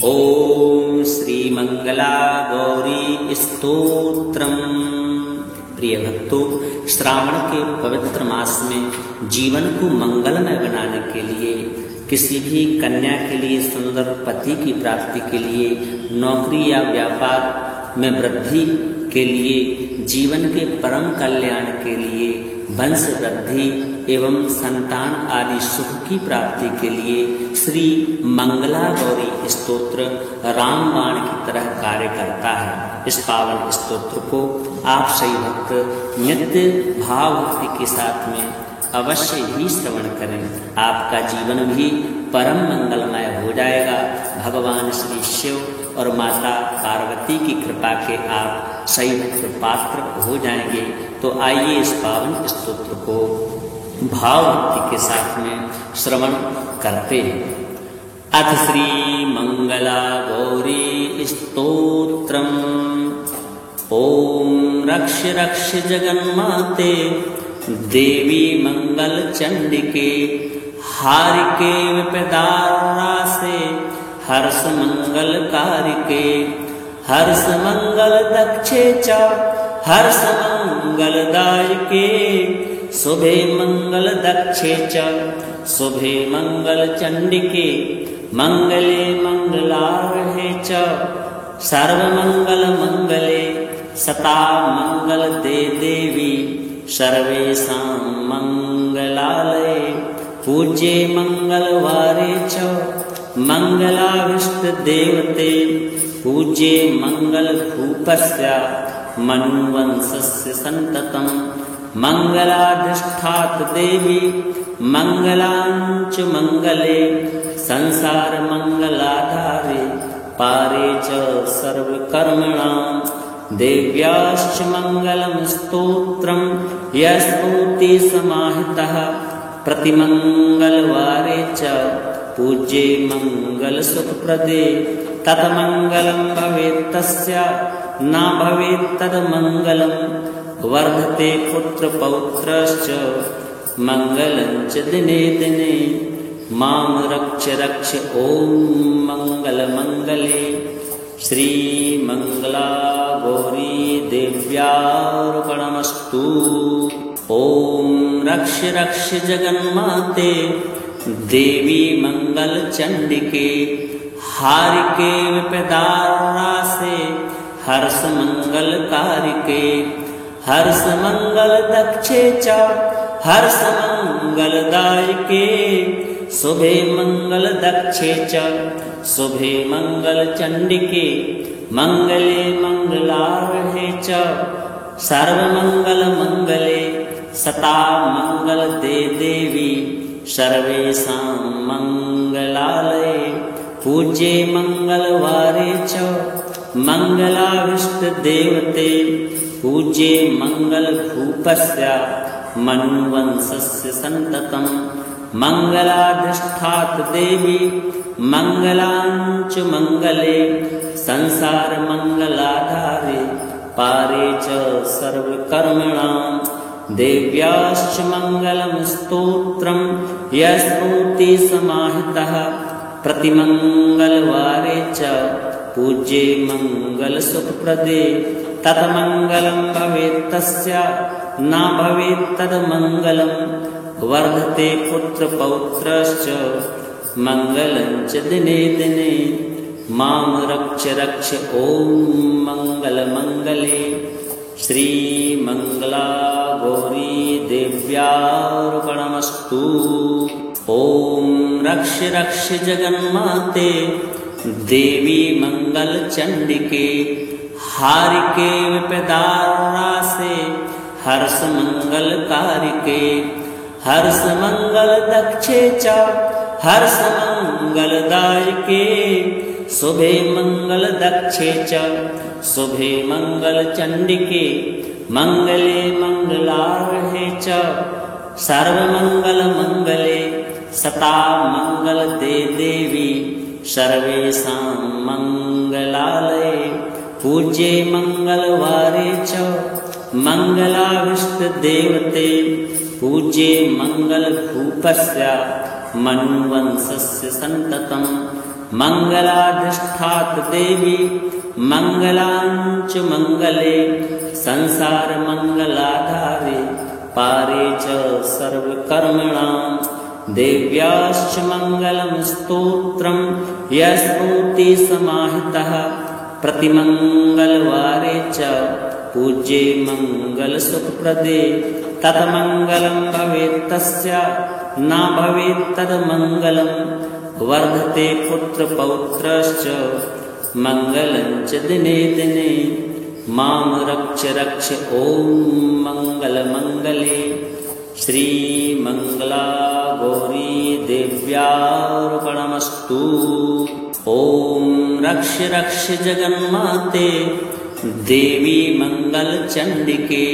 ओम श्री मंगला गौरी स्तोत्रम। प्रिय भक्तों, श्रावण के पवित्र मास में जीवन को मंगलमय बनाने के लिए, किसी भी कन्या के लिए सुंदर पति की प्राप्ति के लिए, नौकरी या व्यापार में वृद्धि के लिए, जीवन के परम कल्याण के लिए, वंश वृद्धि एवं संतान आदि सुख की प्राप्ति के लिए श्री मंगला गौरी स्तोत्र रामबाण की तरह कार्य करता है। इस पावन स्तोत्र को आप सही भक्त नित्य भाव भक्ति के साथ में अवश्य ही श्रवण करें। आपका जीवन भी परम मंगलमय हो जाएगा। भगवान श्री शिव और माता पार्वती की कृपा के आप सही पात्र हो जाएंगे। तो आइए इस पावन स्तोत्र को भाव भक्ति के साथ में श्रवण करते हैं। अथ श्री मंगला गौरी स्तोत्रम। ओम रक्ष रक्ष जगन्माते देवी मंगल चंडिके, हारिके विपदारासे हर्ष मंगल कारिके, हर्ष मंगल दक्षे च हर्ष मंगल दायके, शुभे मंगल दक्षे च शुभे मंगल चंडिके, मंगले मंगलार्हे च सर्वमंगल मंगले, सता मंगल दे देवी सर्वेषां मंगलालये, पूज्ये मंगलवारे च मंगलाविष्ट देवते, पूज्ये मंगल भूपस्य मनुवंशस्य संततम्, मंगलाधिष्ठात देवी मंगलांच मंगले, संसार मंगलाधारे पारे च सर्वकर्मणाम्, देव्याश्च मंगलम स्तोत्रम यस्तोति समाहितः, प्रतिमंगलवारे च पूज्ये मंगल सुखप्रदे, तत्मंगलम भवेत् तस्य न भवेत् तद्मंगलम, वर्धते पुत्र पौत्रश्च मंगलं च दिने दिने, मां रक्ष रक्ष ओम मंगल मंगले। श्री मंगला गौरी देव्यार्पणमस्तु। ओम रक्ष रक्ष जगन्माते देवी मंगल चंडिके, हारिके विपदारासे हर्ष मंगल कारिके, हर्ष मंगल दक्षे च हर्ष मंगल दायके, शुभे मंगल दक्षे च शुभे मंगल चंडिके, मंगले मंगलार्हे च सर्वमंगल मंगले, सता मंगल दे देवी सर्वेषां मंगलालये, पूज्ये मंगलवारे च मंगलाविष्ट देवते, पूज्ये मंगल भूपस्य मनुवंशस्य संततम्, मंगलाधिष्ठात देवी मंगलांच मंगले, संसार मंगलाधारे पारे च सर्वकर्मणाम्, देव्याश्च मंगलम स्तोत्रम यस्तोति समाहितः, प्रतिमंगलवारे च पूज्ये मंगल सुखप्रदे, तत्मंगलम भवेत् तस्य न भवेत् तद्मंगलम, वर्धते पुत्र पौत्रश्च मंगलं च दिने दिने, मां रक्ष रक्ष ओम मंगल मंगले। श्री मंगला गौरी देव्यार्पणमस्तु। ओम रक्ष रक्ष जगन्माते देवी मंगल चंडिके, हारिके विपदारासे हर्ष मंगल कारिके, हर्ष मंगल दक्षे च हर्ष मंगल दायके, शुभे मंगल दक्षे च शुभे मंगल चंडिके, मंगले मंगलार्हे च सर्वमंगल मंगले, सता मंगल दे देवी सर्वेषां मंगलालये, पूज्ये मंगलवारे च मंगलाविष्ट देवते, पूज्ये मंगल भूपस्य मनुवंशस्य संततम्, मंगलाधिष्ठात देवी मंगलांच मंगले संसार मंगलाधारे पारे च सर्वकर्मणां देव्याश्च मंगलम स्तोत्रम यस्मूर्ति समाहितः प्रतिमंगलवारे च पूज्ये मंगल सुखप्रदे तत्मंगलम भवेत् तस्य न भवेत् तन्मंगलम वर्धते पुत्र पौत्रश्च मंगलं च दिने दिने मां रक्ष रक्ष ओम मंगल मंगले श्री मंगला गौरी देव्यार्पणमस्तु। ओम रक्ष रक्ष जगन्माते देवी मंगल चंडिके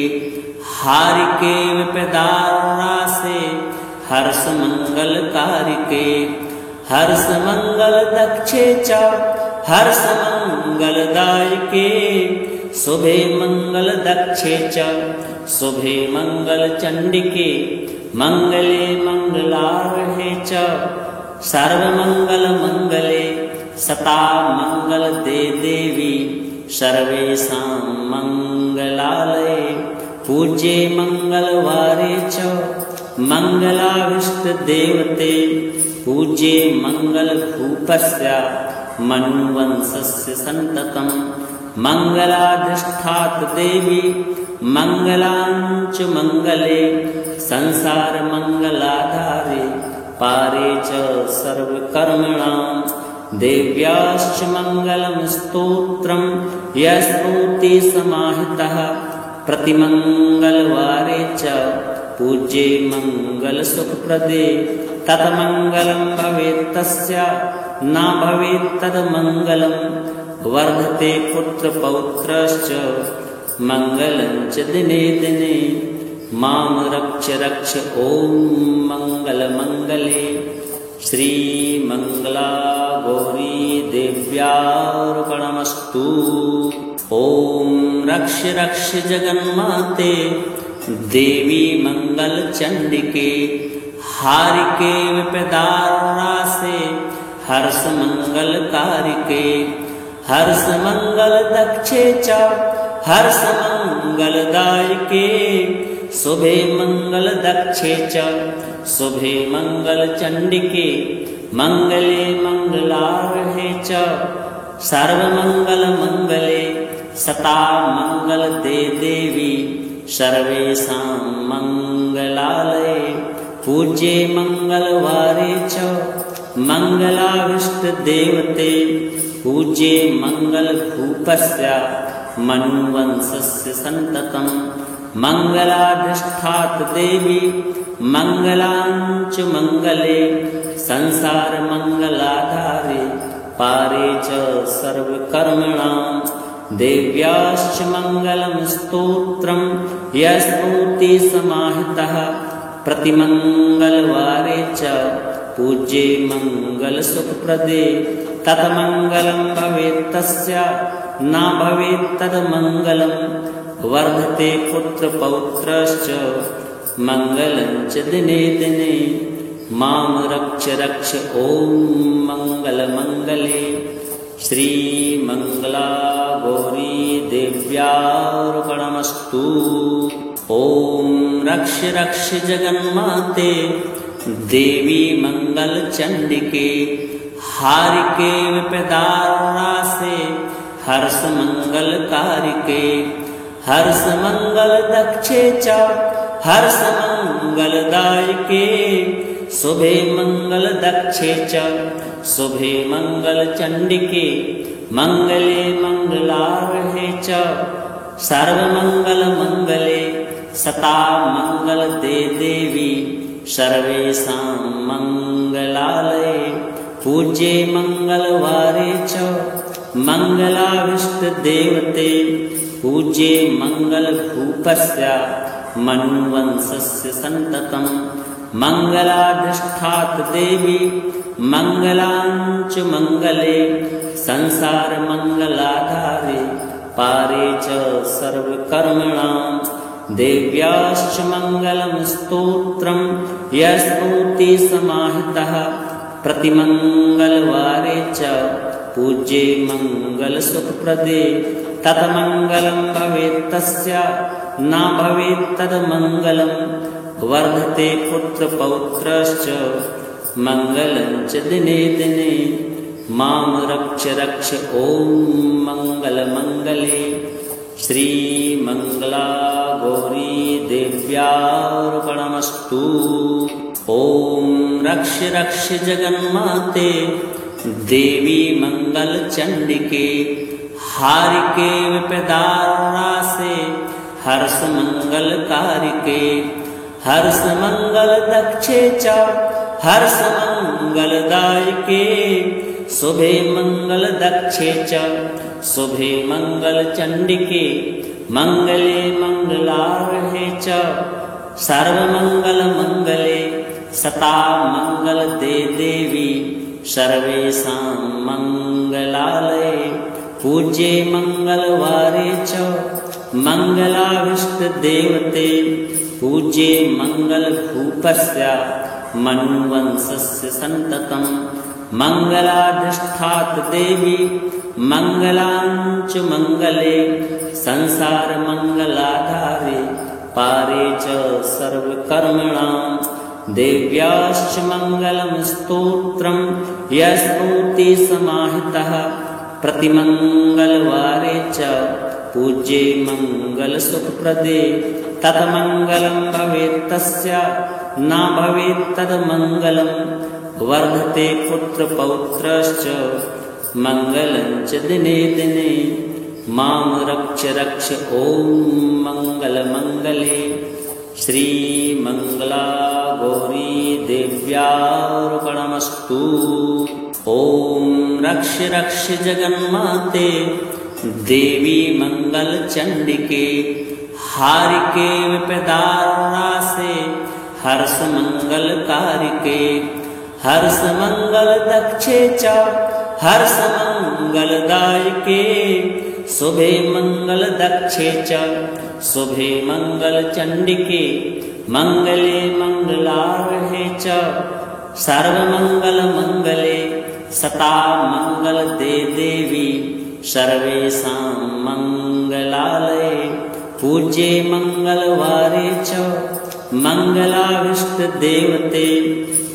हारिके विपदारासे हर्ष मंगल कारिके हर्ष मंगल दक्षे च हर्ष मंगलदायके शुभे मंगल दक्षे च शुभे मंगल चंडिके मंगले मंगलार्हे च सर्वमंगल मंगले सता मंगल दे देवी सर्वेषां मंगलालये पूज्ये मंगलवारे च मंगलाविष्ट देवते पूज्ये मंगल भूपस्य मनुवंशस्य सन्ततं मंगलाधिष्ठात देवी मंगलांच मंगले संसार मंगलाधारे पारे च सर्वकर्मणां देव्याश्च मंगलम स्तोत्रम यस्मूर्ति समाहितः प्रतिमंगलवारे च पूज्ये मंगल सुखप्रदे तत्मंगलं भवेत् तस्य न भवेत् तन्मंगलं वर्धते पुत्र पौत्रश्च मंगलं च दिने दिने मां रक्ष रक्ष ओम मंगल मंगले श्री मंगला गौरी देव्यार्पणमस्तु। ओम रक्ष रक्ष जगन्माते देवी मंगल चंडिके हारिके विपदारासे हर्ष मंगल कारिके हर्ष मंगल दक्षे च हर्ष मंगलदायके शुभे मंगल दक्षे च शुभे मंगल चंडिके मंगले मंगलार्हे च सर्वमंगल मंगले सता मंगल दे देवी सर्वेषां मंगलालये पूज्ये मंगलवारे च मंगलाविष्ट देवते पूज्ये मंगल भूपस्य मनुवंशस्य सन्ततं मंगलाधिष्ठात देवी मंगलांच मंगले संसार मंगलाधारे पारे च सर्वकर्मणां देव्याश्च मंगलम स्तोत्रम यस्मूर्ति समाहितः प्रतिमंगलवारे च पूज्ये मंगल सुखप्रदे तत्मंगलं भवेत् तस्य न भवेत् तन्मंगलं वर्धते पुत्र पौत्रश्च मंगलं च दिने दिने मां रक्ष रक्ष ओम मंगल मंगले श्री मंगला गौरी देव्यार्पणमस्तु। ओम रक्ष रक्ष जगन्माते देवी मंगल चंडिके हारिके विपदारासे हर्ष मंगल कारिके हर्ष मंगल दक्षे च हर्ष मंगलदायके शुभे मंगल दक्षे च शुभे मंगल चंडिके मंगले मंगलार्हे च सर्वमंगल मंगले सता मंगल दे देवी सर्वेषां मंगलालये पूज्ये मंगलवारे च मंगलाविष्ट देवते पूज्ये मंगल भूपस्य मनुवंशस्य सन्ततं मंगलाधिष्ठात देवी मंगलांच मंगले संसार मंगलाधारे पारे च सर्वकर्मणां देव्याश्च मंगलम स्तोत्रम यस्मूर्ति समाहितः प्रतिमंगलवारे च पूज्ये मंगलसुखप्रदे तन्मंगलं भवेत् तस्य न भवेत् तन्मंगलं वर्धते पुत्रपौत्रश्च मंगलं च दिने दिने मां रक्ष रक्ष ॐ मंगलमंगले श्रीमंगला गौरी देव्यार्पणमस्तु। ॐ रक्ष रक्ष जगन्माते देवी मंगल चंडिके हारिके विपदारासे हर्ष मंगल कारिके हर्ष मंगल दक्षे च हर्ष मंगल दायके शुभे मंगल दक्षे च शुभे मंगल चंडिके मंगले मंगलार्हे च सर्वमंगल मंगले सता मंगल दे देवी सर्वेषां मंगलालये पूज्ये मंगलवारे च मंगलाभिष्ट देवते पूज्ये मंगल भूपस्य मनुवंशस्य संततं मंगलाधिष्ठात देवी मंगलांच मंगले संसार मंगलाधारे पारे च सर्वकर्मणां देव्याश्च मंगलं स्तोत्रं यस्मृति समाहितः प्रतिमंगलवारे च पूज्ये मंगलसुखप्रदे तन्मंगलं भवेत् तस्य न भवेत् तन्मंगलं वर्धते पुत्रपौत्रश्च मंगलं च दिने दिने मां रक्ष रक्ष ॐ मंगलमंगले श्रीमंगला गौरी देव्यार्पणमस्तु। ॐ रक्ष रक्ष जगन्माते देवी मंगल चंडिके हारिके विपदारासे हर्ष मंगल कारिके हर्ष मंगल दक्षे च हर्ष मंगल दायके शुभे मंगल दक्षे च शुभे मंगल चंडिके मंगले मंगलार्हे च सर्वमंगल मंगले सता मंगल दे देवी सर्वेषां मंगलालये पूज्ये मंगलवारे च मंगलाभिष्ट देवते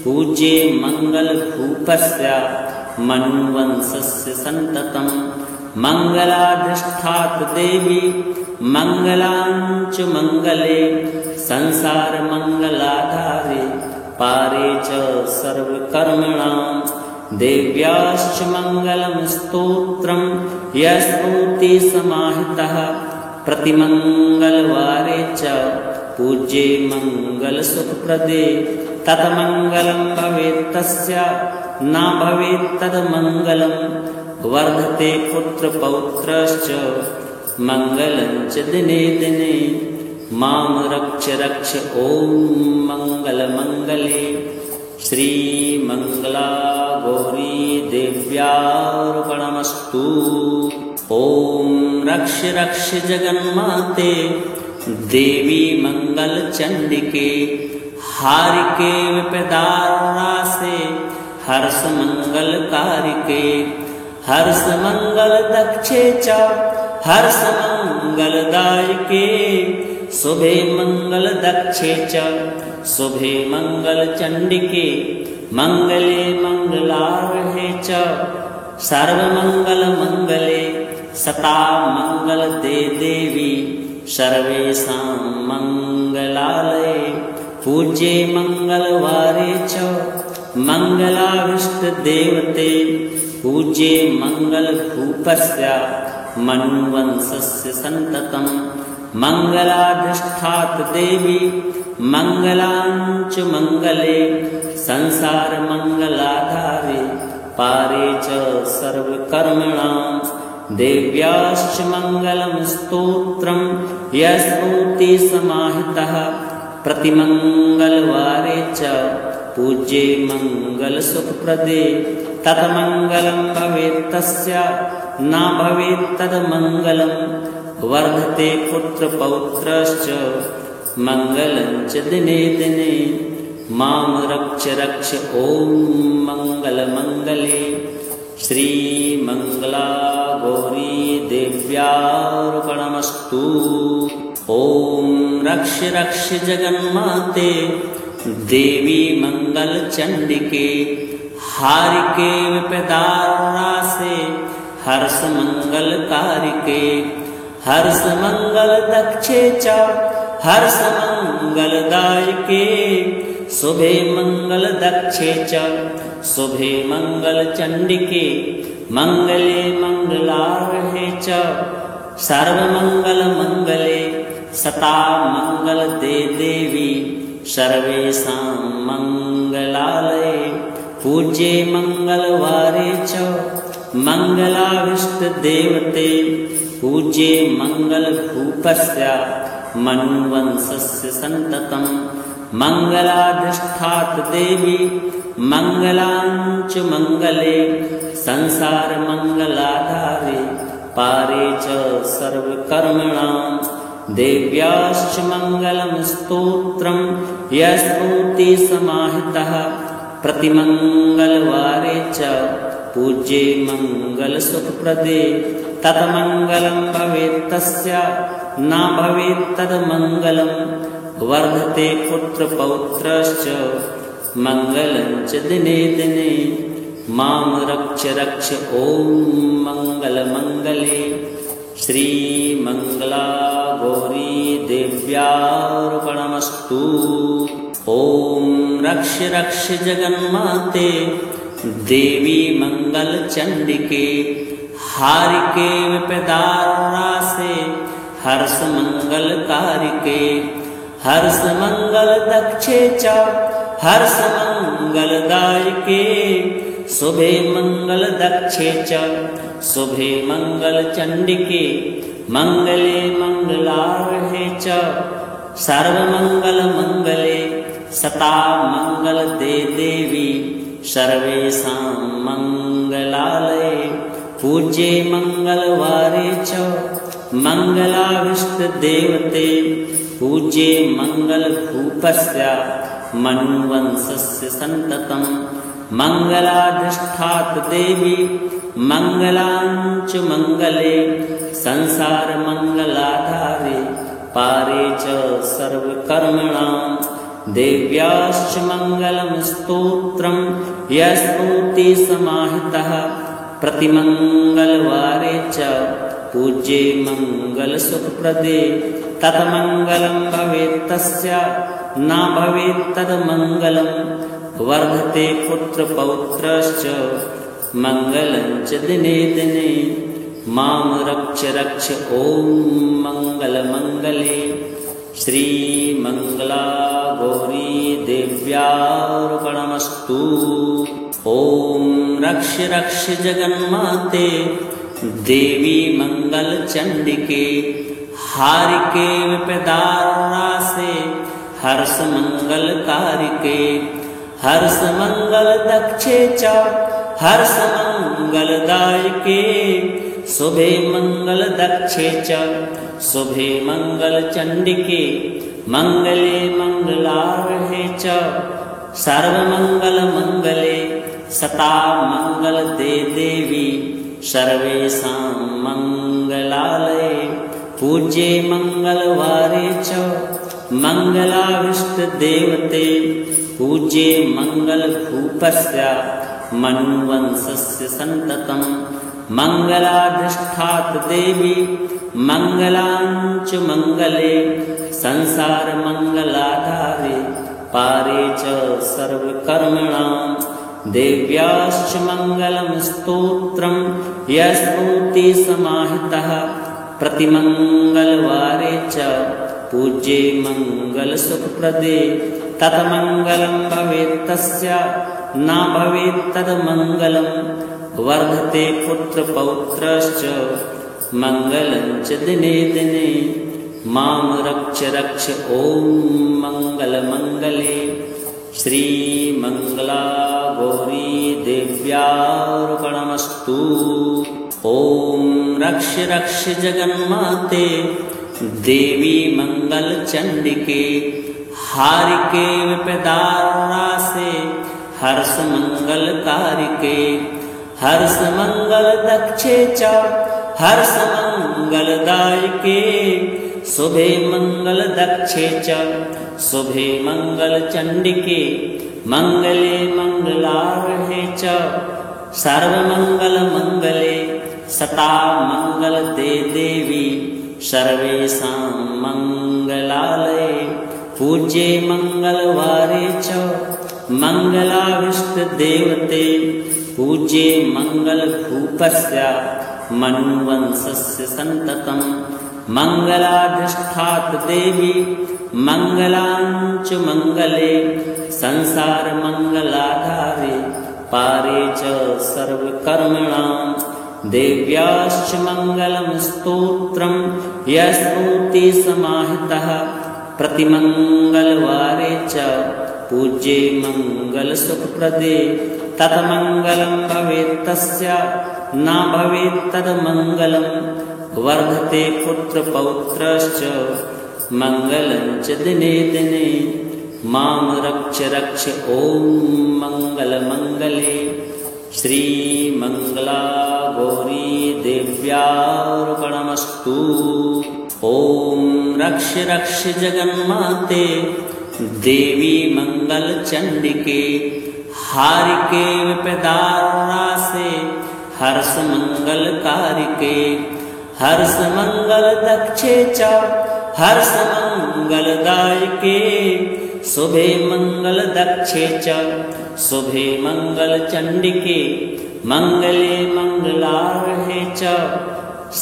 पूज्ये मंगल भूपस्य मनुवंशस्य संततं मंगलाधिष्ठात देवी मंगलांच मंगले संसार मंगलाधारे पारे च सर्वकर्मणां देव्याश्च मंगलं स्तोत्रं यस्मृति समाहितः प्रतिमंगलवारे च पूज्ये मंगलसुखप्रदे तन्मंगलं भवेत् तस्य न भवेत् तन्मंगलं वर्धते पुत्रपौत्रश्च मंगलं च दिने दिने मां रक्ष रक्ष ॐ मंगलमंगले श्रीमंगला गौरी देव्यार्पणमस्तु। ॐ रक्ष रक्ष जगन्माते देवी मंगल चंडिके हारिके विपदारासे हर्ष मंगल कारिके हर्ष मंगल दक्षे च हर्ष मंगल दायके शुभे मंगल दक्षे च शुभे मंगल चंडिके मंगले मंगलार्हे च सर्वमंगल मंगले सता मंगल दे देवी सर्वेषां मंगलालये पूज्ये मंगलवारे च मंगलाभिष्ट देवते पूज्ये मंगल भूपस्य मनुवंशस्य संततं मंगलाधिष्ठात देवी मंगलांच मंगले संसार मंगलाधारे पारे च सर्वकर्मणां देव्याश्च मंगलं स्तोत्रं यस्मृति समाहितः प्रतिमंगलवारे च पूज्ये मंगलसुखप्रदे तन्मंगलं भवेत् तस्य न भवेत् तन्मंगलं वर्धते पुत्रपौत्रश्च मंगलं च दिने दिने मां रक्ष रक्ष ॐ मङ्गलमङ्गले श्रीमङ्गला गौरी देव्यार्पणमस्तु। ॐ रक्ष रक्ष जगन्माते देवी मंगलचंडिके हारिके विपदारासे हर्ष मंगलकारिके हर्ष मंगल दक्षे च हर्ष मंगलदायके शुभे मंगल दक्षे च शुभे मंगल चंडिके मंगले मंगलार्हे च सर्वमंगल मंगले सता मंगल दे देवी सर्वेषां मंगलालये पूज्ये मंगलवारे च मंगलाविष्ट देवते पूज्ये मंगल भूपस्य मनुवंशस्य सन्ततं मंगलाधिष्ठात देवी मंगलांच मंगले संसार मंगलाधारे पारे च सर्वकर्मणां देव्याश्च मंगलम स्तोत्रम यस्मूर्ति समाहितः प्रतिमंगलवारे च पूज्ये मंगल सुखप्रदे तत्मंगलम भवेत् तस्य न भवेत् तन्मंगलम वर्धते पुत्र पौत्रश्च मंगलं च दिने दिने मां रक्ष रक्ष ॐ मंगलमंगले श्रीमङ्गला गौरी देव्यार्पणमस्तु। ॐ रक्ष रक्ष जगन्माते देवी मंगलचंडिके हारिके विपदारासे हर्ष मंगलकारिके हर्ष मंगल दक्षे च हर्ष मंगलदायके शुभे मंगल दक्षे च शुभे मंगल चंडिके मंगले मंगलार्हे च सर्वमंगल मंगले सता मंगल दे देवी सर्वेषां मंगलालये पूज्ये मंगलवारे च मंगलाविष्ट देवते पूज्ये मंगल भूपस्य मनुवंशस्य सन्ततं मंगलाधिष्ठात देवी मंगलांच मंगले संसार मंगलाधारे पारे च सर्वकर्मणां देव्याश्च मंगलम स्तोत्रम यस्मूर्ति समाहितः प्रतिमंगलवारे च पूज्ये मंगल सुखप्रदे तत्मंगलं भवेत् तस्य न भवेत् तन्मंगलम वर्धते पुत्र पौत्रश्च मंगलं च दिने दिने मां रक्ष रक्ष ॐ मंगलमंगले श्रीमङ्गला गौरी देव्यार्पणमस्तु। ॐ रक्ष रक्ष जगन्माते देवी मंगलचंडिके हारिके विपदारासे हर्ष मंगलकारिके हर्ष मंगल दक्षे च हर्ष मंगलदायके शुभे मंगल दक्षे च शुभे मंगल चंडिके मंगले मंगलार्हे च सर्वमंगल मंगले सता मंगल दे देवी सर्वेषां मंगलालये पूज्ये मंगलवारे च मंगलाविष्ट देवते पूज्ये मंगल भूपस्य मनुवंशस्य सन्ततं मंगलाधिष्ठात देवी मंगलांच मंगले संसार मंगलाधारे पारे च सर्वकर्मणां देव्याश्च मंगलम स्तोत्रम यस्मूर्ति समाहितः प्रतिमंगलवारे च पूज्ये मंगल सुखप्रदे तत्मंगलं भवेत् तस्य न भवेत् तन्मंगलम वर्धते पुत्र पौत्रश्च मंगलं च दिने दिने मां रक्ष रक्ष ॐ मंगलमंगले श्रीमङ्गला गौरी देव्यार्पणमस्तु। ॐ रक्ष रक्ष जगन्माते देवी मंगलचंडिके हारिके विपदारासे हर्ष मंगल कारिके हर्ष मंगल दक्षे च हर्ष मंगल दायके शुभे मंगल दक्षे च शुभे मंगल चंडिके मंगले मंगलार्हे च सर्वमंगल मंगले सता मंगल ते देवी सर्वेषां मंगलालये पूज्ये मंगलवारे च मंगलाविष्ट देवते पूज्ये मंगल भूपस्य मनुवंशस्य संततम् मंगलाधिष्ठात देवी मंगलांच मंगले संसार मंगलाधारे पारे च सर्वकर्मणां देव्याश्च मंगलम स्तोत्रम यस्तोति समाहितः प्रतिमंगलवारे च पूज्ये मंगल सुखप्रदे तत्मंगलम भवेत् तस्य न भवेत् तन्मंगलम वर्धते पुत्र पौत्रश्च मंगलं च दिने दिने मां रक्ष रक्ष ॐ मंगल मंगले श्री मंगला गौरी देव्यार्पणमस्तु। ॐ रक्ष रक्ष जगन्माते देवी मंगल चंडिके हारिके विपदारासे हर्ष मंगल कारिके हर्ष मंगल दक्षे च हर्ष मंगल दायके शुभे मंगल दक्षे च शुभे मंगल चंडिके मंगले मंगलार्हे च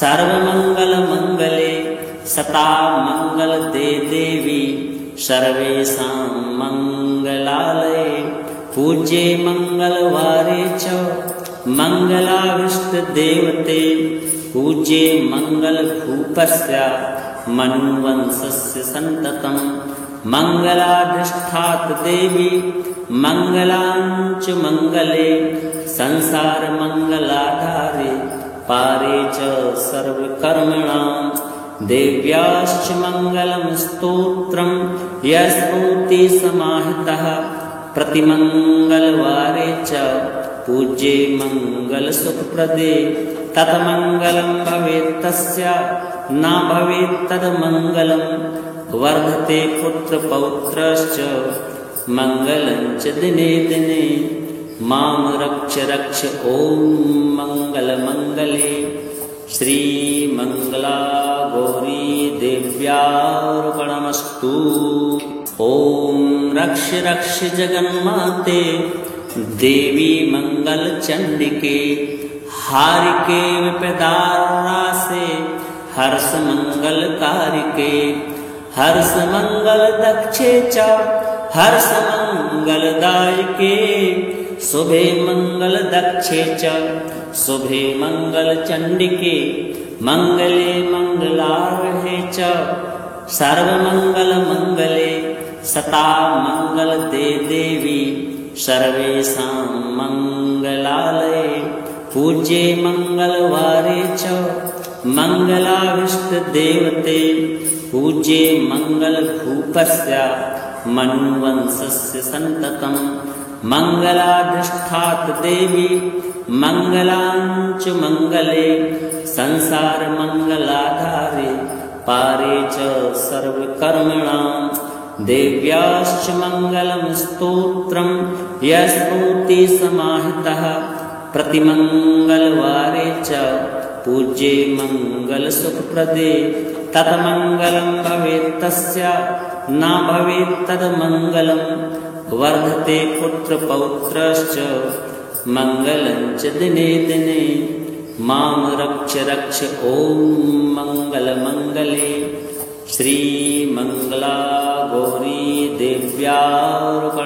सर्वमंगल मंगले सता मंगल ते देवी सर्वेषां मंगलालये पूज्ये मंगलवारे च मंगलाविष्ट देवते पूज्ये मंगल भूपस्य मनुवंशस्य संततम् मंगलाधिष्ठात देवी मंगलांच मंगले संसार मंगलाधारे पारे च सर्वकर्मणां देव्याश्च मंगलम स्तोत्रम यस्तोति समाहितः प्रतिमंगलवारे च पूज्ये मंगल सुखप्रदे तत्मंगलं भवेत् तस्य न भवेत् तन्मंगलम वर्धते पुत्र पौत्रश्च मंगलं च दिने दिने मां रक्ष रक्ष ॐ मंगल मंगले श्री मंगला गौरी देव्यार्पणमस्तु। ॐ रक्ष रक्ष जगन्माते देवी मंगल चंडिके हारिके विपदारासे हर्ष मंगल कारिके हर्ष मंगल दक्षे च हर्ष मंगल दायके शुभे मंगल दक्षे च शुभे मंगल चंडिके मंगले मंगलार्हे च सर्वमंगल मंगले सता मंगल ते देवी सर्वेषां मंगलालये पूज्ये मंगलवारे च मंगलाविष्ट देवते पूज्ये मंगल भूपस्य मनुवंशस्य संततम् मंगलाधिष्ठात देवी मंगलांच मंगले संसार मंगलाधारे पारे च सर्वकर्मणां देव्याश्च मंगलम स्तोत्रम यस्तोति समाहितः प्रतिमंगलवारे च पूज्ये मंगल सुखप्रदे तत्मंगलं भवेत् तस्य न भवेत् तन्मंगलम वर्धते पुत्र पौत्रश्च मंगलं च दिने दिने मां रक्ष रक्ष ॐ मंगल मंगले श्री मंगला गौरी देव्यार्पणमस्तु।